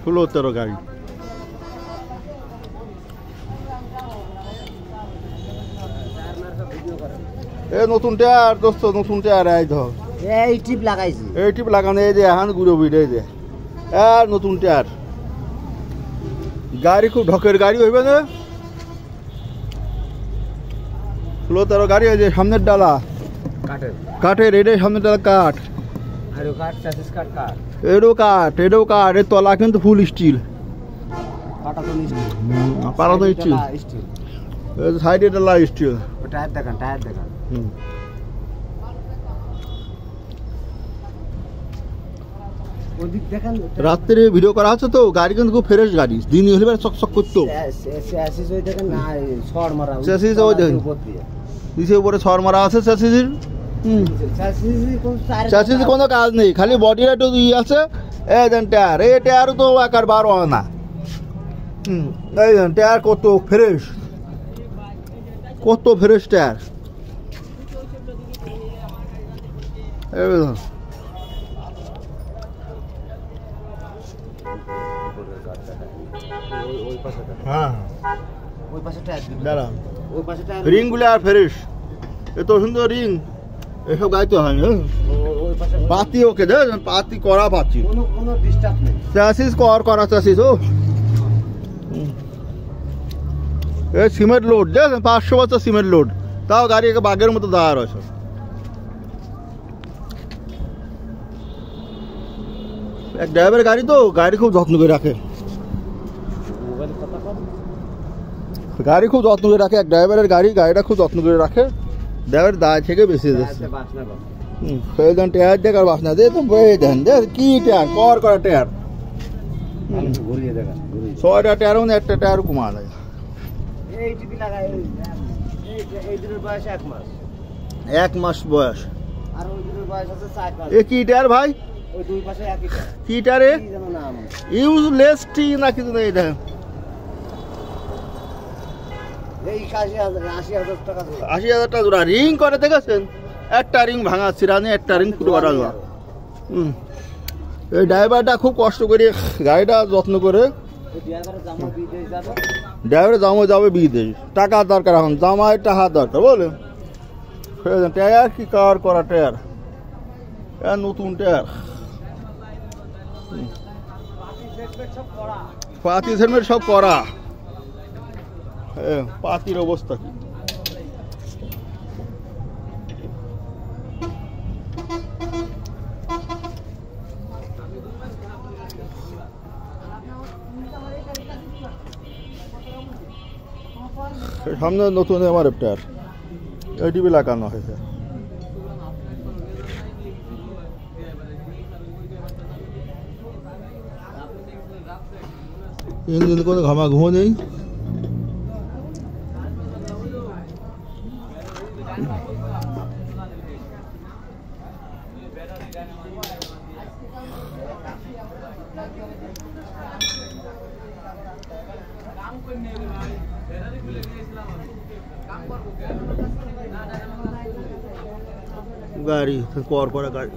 16-13 গাড়ি। এ নতুন টায়ার দোস্ত, নতুন টায়ার এই ধর এই টিপ লাগাইছি, এই টিপ লাগানো, এই যে এখন ঘুরে বুঝে এই যে আর নতুন টায়ার। গাড়ি খুব ঢকের গাড়ি হইবে না, 16-13 গাড়ি। এই যে সামনের ডালা কাঠের, এটাই সামনের ডালা কাঠ, এরও কাঠ, এরও কাঠ, এর তলা কিন্তু ফুল স্টিল, পাটাতন স্টিল, সাইডে ডালা স্টিল। টায়ার দেখান, টায়ার দেখান। রাত্রে ভিডিও করা আছে তো, গাড়ি কিন্তু খুব ফ্রেশ গাড়ি, দিন হলে চকচক করতো। নিচে উপরে সর মারা আছে চ্যাসিসের, চ্যাসিসের কোনো কাজ নেই, খালি বডির একটু ইয়ে আছে। এই দেন টায়ার, এই টায়ার তো একার বার হয় না। এই দেন টায়ার কত ফ্রেশ, কত ফ্রেশ টায়ার। রিং গুলো আর ফ্রেশ, এত সুন্দর রিং, এসব গাইতে হয় না। পাতি ওকে দে, পাতি করা পাচ্ছি, চ্যাসিস করা চ্যাসিস। ও এই সিমেন্ট লোড দেখ, 500 বছর সিমেন্ট লোড, তাও গাড়ি একে বাঘের মতো দাঁড় আছে। এক ড্রাইভারের গাড়ি তো, গাড়ি খুব যত্ন করে রাখে, গাড়ি খুব যত্ন করে রাখে। এক ড্রাইভারের গাড়ি, গাড়িটা খুব যত্ন করে রাখে। ড্রাইভার দায় থেকে বেশি যাচ্ছে। টায়ার দেখ আর বাসনা দে তো, দেন কি টায়ার, করা টায়ার, 6টা টায়ার, একটা টায়ার কমা যায়। 1 মাস বয়স। এ কি টায়ার ভাই, কি টায়ারে ইউজলেস টি না কিছু নেই। দেখেন 80,000 টাকা জোড়া। রিং করে দেখেছেন, একটা রিং ভাঙা চিরানি, একটা রিং ফুটো করা জোড়া। এই ড্রাইভারটা খুব কষ্ট করে গাড়িটা যত্ন করে, ড্রাইভারে জামা যাবে বিদেশ, টাকা দরকার, এখন জামায় টাকা দরকার বলে। টায়ার কি করা টায়ার, নতুন টায়ার, পাতি সেটমেন্ট সব করা। পাতির অবস্থা কি, সামনে নতুন এমআরএফ টায়ার, এটিভি লাগানো হয়েছে। ইঞ্জিন কোনো ঘামাঘুমো নেই। গাড়ি করা গাড়ি,